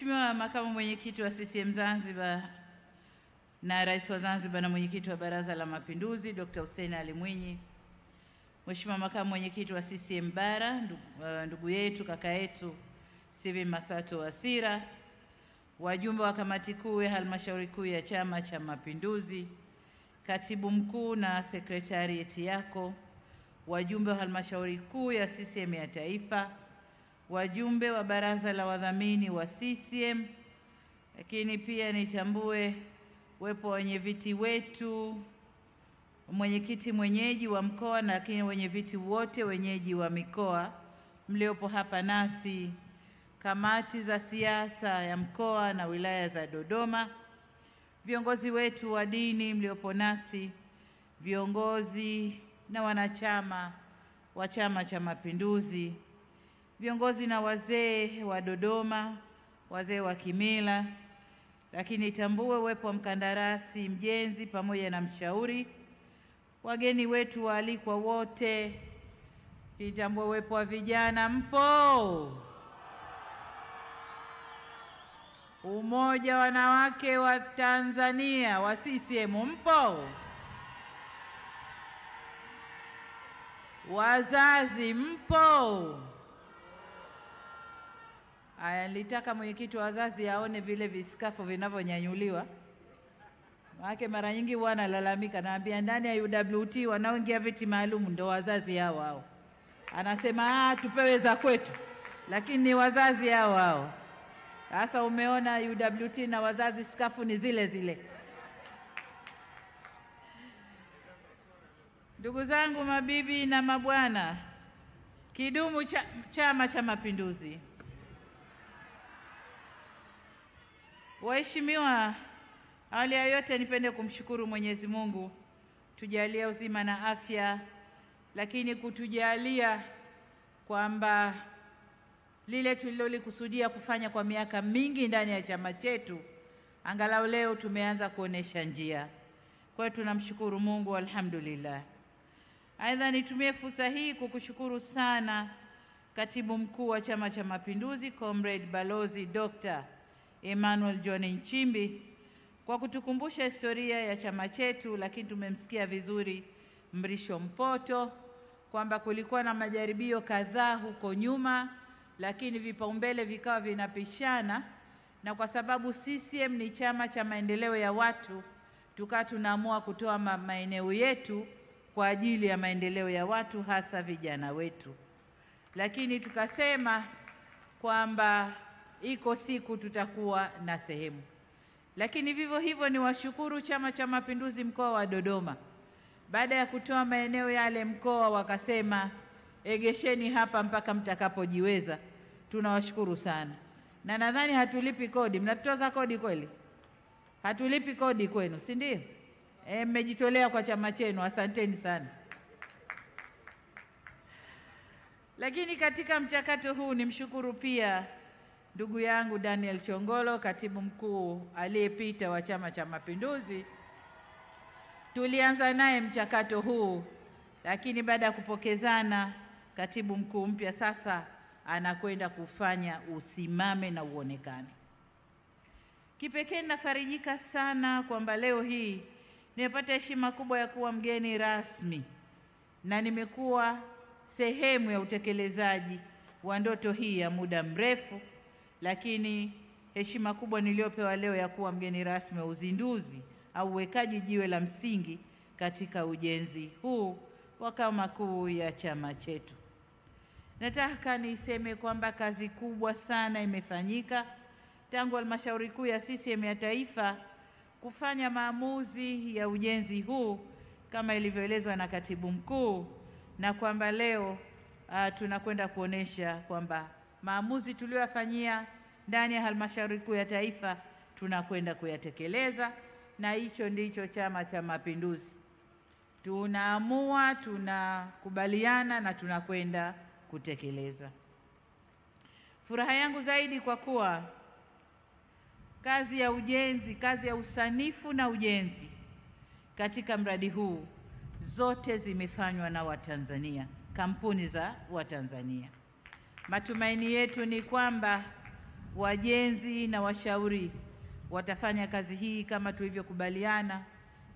Mheshimiwa Makamu Mwenyekiti wa CCM Zanzibar na Rais wa Zanzibar na Mwenyekiti wa Baraza la Mapinduzi Dr. Hussein Ali Mwinyi, Mheshimiwa Makamu Mwenyekiti wa CCM Bara ndugu yetu kaka yetu Stephen Masato Wasira, wajumbe wa Kamati Kuu ya Halmashauri Kuu ya Chama cha Mapinduzi, Katibu Mkuu na Sekretarieti yako, wajumbe wa Halmashauri Kuu ya CCM ya Taifa, wajumbe wa Baraza la Wadhamini wa CCM, lakini pia nitambue uwepo wa wenyeviti wetu, mwenyekiti mwenyeji wa mkoa na lakini wenyeviti wote wenyeji wa mikoa mliopo hapa nasi, kamati za siasa ya mkoa na wilaya za Dodoma, viongozi wetu wa dini mliopo nasi, viongozi na wanachama wa Chama cha Mapinduzi, viongozi na wazee wa Dodoma, wazee wa kimila, lakini tambue uwepo wa mkandarasi mjenzi pamoja na mshauri, wageni wetu waalikwa wote, itambue uwepo wa vijana mpo, Umoja Wanawake wa Tanzania wa CCM mpo, wazazi mpo. Aya, nilitaka mwenyekiti wa wazazi aone vile visikafu vinavyonyanyuliwa. Maana mara nyingi huwa analalamika, naambia ndani ya UWT wanaoingia viti maalum ndio wazazi hao. Anasema tupewe za kwetu, lakini ni wazazi hao. Sasa umeona UWT na wazazi sikafu ni zile zile. Ndugu zangu, mabibi na mabwana, kidumu Chama cha Mapinduzi! Waheshimiwa, awali ya yote nipende kumshukuru Mwenyezi Mungu tujalia uzima na afya, lakini kutujalia kwamba lile tulilolikusudia kufanya kwa miaka mingi ndani ya chama chetu angalau leo tumeanza kuonesha njia. Kwa hiyo tunamshukuru Mungu, alhamdulillah. Aidha, nitumie fursa hii kukushukuru sana Katibu Mkuu wa Chama cha Mapinduzi Comrade Balozi Dr. Emmanuel John Nchimbi kwa kutukumbusha historia ya chama chetu, lakini tumemsikia vizuri Mrisho Mpoto kwamba kulikuwa na majaribio kadhaa huko nyuma, lakini vipaumbele vikawa vinapishana, na kwa sababu CCM ni chama cha maendeleo ya watu, tukawa tunaamua kutoa maeneo yetu kwa ajili ya maendeleo ya watu, hasa vijana wetu. Lakini tukasema kwamba iko siku tutakuwa na sehemu. Lakini vivyo hivyo ni washukuru Chama cha Mapinduzi mkoa wa Dodoma. Baada ya kutoa maeneo yale mkoa wakasema egesheni hapa mpaka mtakapojiweza. Tunawashukuru sana. Na nadhani hatulipi kodi. Mnatoza kodi kweli? Hatulipi kodi kwenu, si ndio? Mmejitolea kwa chama chenu, asanteni sana. Lakini katika mchakato huu nimshukuru pia ndugu yangu Daniel Chongolo, katibu mkuu aliyepita wa Chama cha Mapinduzi. Tulianza naye mchakato huu, lakini baada ya kupokezana, katibu mkuu mpya sasa anakwenda kufanya usimame na uonekane. Kipekee nafarijika sana kwamba leo hii nimepata heshima kubwa ya kuwa mgeni rasmi na nimekuwa sehemu ya utekelezaji wa ndoto hii ya muda mrefu, lakini heshima kubwa niliyopewa leo ya kuwa mgeni rasmi wa uzinduzi au uwekaji jiwe la msingi katika ujenzi huu wa makao makuu ya chama chetu. Nataka niseme kwamba kazi kubwa sana imefanyika tangu Halmashauri Kuu ya CCM ya Taifa kufanya maamuzi ya ujenzi huu kama ilivyoelezwa na Katibu Mkuu, na kwamba leo tunakwenda kuonesha kwamba maamuzi tuliyofanyia ndani ya Halmashauri Kuu ya Taifa tunakwenda kuyatekeleza, na hicho ndicho Chama cha Mapinduzi. Tunaamua, tunakubaliana na tunakwenda kutekeleza. Furaha yangu zaidi kwa kuwa kazi ya ujenzi, kazi ya usanifu na ujenzi katika mradi huu zote zimefanywa na Watanzania, kampuni za Watanzania. Matumaini yetu ni kwamba wajenzi na washauri watafanya kazi hii kama tulivyokubaliana,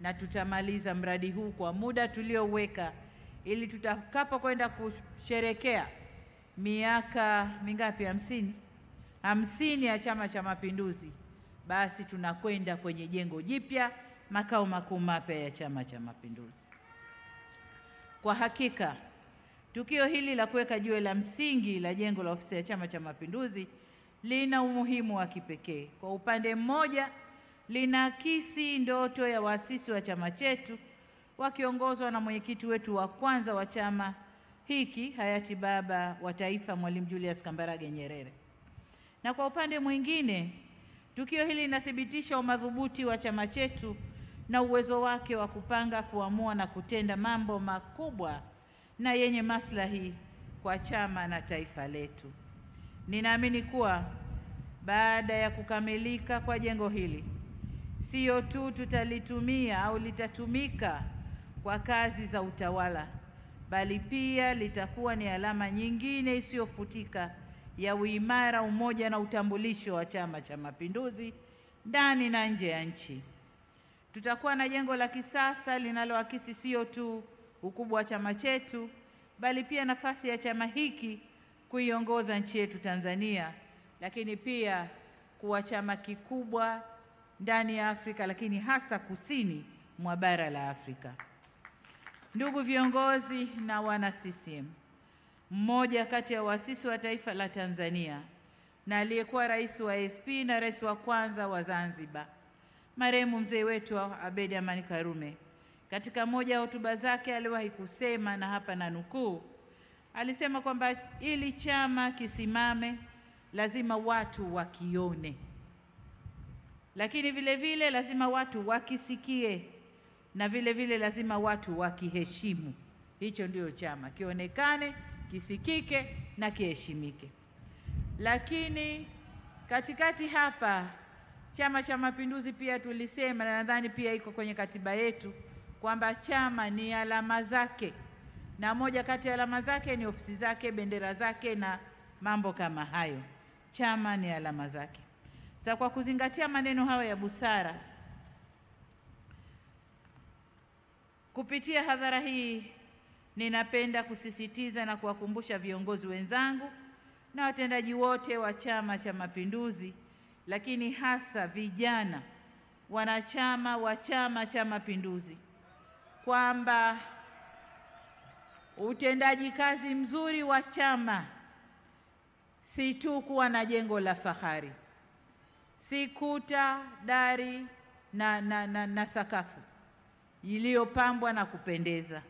na tutamaliza mradi huu kwa muda tulioweka, ili tutakapokwenda kusherekea miaka mingapi, 50 ya Chama cha Mapinduzi, basi tunakwenda kwenye jengo jipya, makao makuu mapya ya Chama cha Mapinduzi. Kwa hakika tukio hili la kuweka jiwe la msingi la jengo la ofisi ya Chama cha Mapinduzi lina umuhimu wa kipekee. Kwa upande mmoja, linaakisi ndoto ya waasisi wa chama chetu wakiongozwa na mwenyekiti wetu wa kwanza wa chama hiki, hayati Baba wa Taifa Mwalimu Julius Kambarage Nyerere. Na kwa upande mwingine, tukio hili linathibitisha umadhubuti wa chama chetu na uwezo wake wa kupanga, kuamua na kutenda mambo makubwa na yenye maslahi kwa chama na taifa letu. Ninaamini kuwa baada ya kukamilika kwa jengo hili, sio tu tutalitumia au litatumika kwa kazi za utawala, bali pia litakuwa ni alama nyingine isiyofutika ya uimara, umoja na utambulisho wa Chama cha Mapinduzi ndani na nje ya nchi. Tutakuwa na jengo la kisasa linaloakisi sio tu ukubwa wa chama chetu, bali pia nafasi ya chama hiki kuiongoza nchi yetu Tanzania, lakini pia kuwa chama kikubwa ndani ya Afrika, lakini hasa kusini mwa bara la Afrika. Ndugu viongozi na wana CCM, mmoja kati ya waasisi wa taifa la Tanzania na aliyekuwa rais wa ASP na rais wa kwanza wa Zanzibar, marehemu mzee wetu Abeid Amani Karume, katika moja ya hotuba zake aliwahi kusema, na hapa na nukuu, alisema kwamba ili chama kisimame lazima watu wakione, lakini vile vile lazima watu wakisikie, na vile vile lazima watu wakiheshimu. Hicho ndio chama, kionekane, kisikike na kiheshimike. Lakini katikati hapa Chama cha Mapinduzi pia tulisema, na nadhani pia iko kwenye katiba yetu, kwamba chama ni alama zake, na moja kati ya alama zake ni ofisi zake, bendera zake na mambo kama hayo. Chama ni alama zake. Sasa kwa kuzingatia maneno hayo ya busara, kupitia hadhara hii ninapenda kusisitiza na kuwakumbusha viongozi wenzangu na watendaji wote wa Chama cha Mapinduzi, lakini hasa vijana wanachama wa Chama cha Mapinduzi, kwamba utendaji kazi mzuri wa chama si tu kuwa na jengo la fahari, si kuta, dari na sakafu iliyopambwa na kupendeza,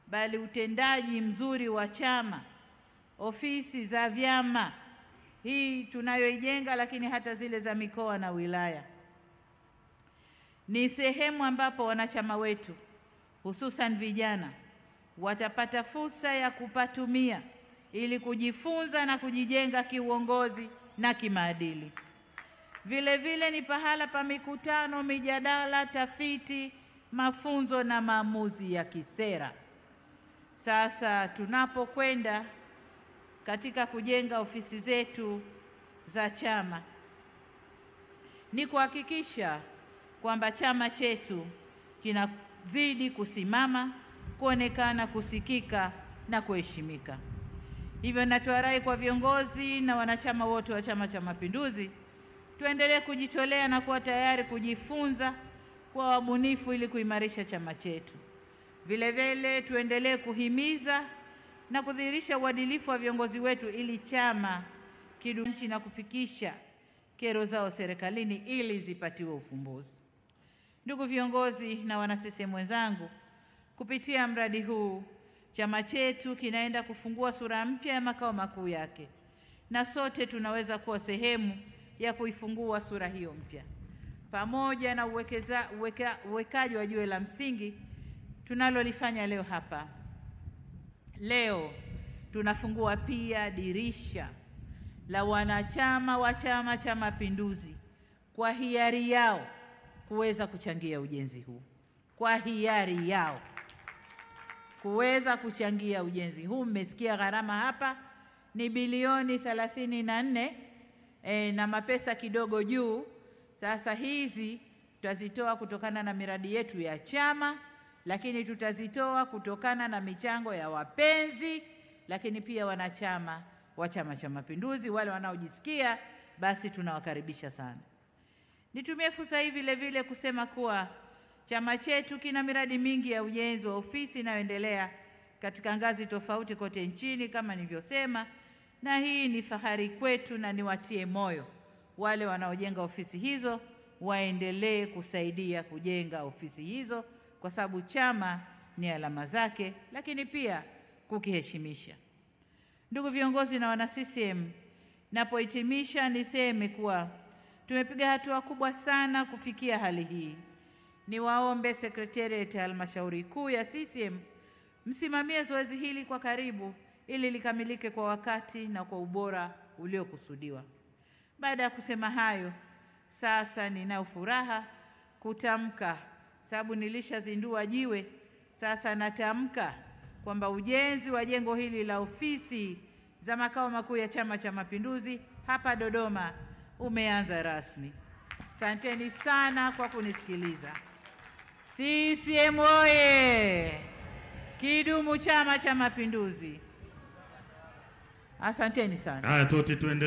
bali utendaji mzuri wa chama, ofisi za vyama hii tunayoijenga, lakini hata zile za mikoa na wilaya, ni sehemu ambapo wanachama wetu hususan vijana watapata fursa ya kupatumia ili kujifunza na kujijenga kiuongozi na kimaadili. Vile vile ni pahala pa mikutano, mijadala, tafiti, mafunzo na maamuzi ya kisera. Sasa tunapokwenda katika kujenga ofisi zetu za chama, ni kuhakikisha kwamba chama chetu kinazidi kusimama, kuonekana, kusikika na kuheshimika. Hivyo natoa rai kwa viongozi na wanachama wote wa Chama cha Mapinduzi, tuendelee kujitolea na kuwa tayari kujifunza, kuwa wabunifu ili kuimarisha chama chetu. Vile vile tuendelee kuhimiza na kudhihirisha uadilifu wa viongozi wetu ili chama kidumu na kufikisha kero zao serikalini ili zipatiwe ufumbuzi. Ndugu viongozi na wana CCM wenzangu, kupitia mradi huu chama chetu kinaenda kufungua sura mpya ya makao makuu yake, na sote tunaweza kuwa sehemu ya kuifungua sura hiyo mpya. Pamoja na uwekaji wa jiwe la msingi tunalolifanya leo hapa, leo tunafungua pia dirisha la wanachama wa Chama cha Mapinduzi kwa hiari yao kuweza kuchangia ujenzi huu, kwa hiari yao kuweza kuchangia ujenzi huu. Mmesikia gharama hapa ni bilioni 34 na mapesa kidogo juu. Sasa hizi tutazitoa kutokana na miradi yetu ya chama, lakini tutazitoa kutokana na michango ya wapenzi, lakini pia wanachama wa Chama cha Mapinduzi. Wale wanaojisikia basi tunawakaribisha sana. Nitumie fursa hii vile vile kusema kuwa chama chetu kina miradi mingi ya ujenzi wa ofisi inayoendelea katika ngazi tofauti kote nchini kama nilivyosema, na hii ni fahari kwetu, na niwatie moyo wale wanaojenga ofisi hizo waendelee kusaidia kujenga ofisi hizo, kwa sababu chama ni alama zake, lakini pia kukiheshimisha. Ndugu viongozi na wana CCM, napohitimisha niseme kuwa tumepiga hatua kubwa sana kufikia hali hii. Niwaombe Sekretarieti ya Halmashauri Kuu ya CCM msimamie zoezi hili kwa karibu ili likamilike kwa wakati na kwa ubora uliokusudiwa. Baada ya kusema hayo, sasa ninayo furaha kutamka, sababu nilishazindua jiwe, sasa natamka kwamba ujenzi wa jengo hili la ofisi za makao makuu ya Chama cha Mapinduzi hapa Dodoma umeanza rasmi. Asanteni sana kwa kunisikiliza. CCM oye! Kidumu Chama cha Mapinduzi! Asanteni sana. Haya, tuende.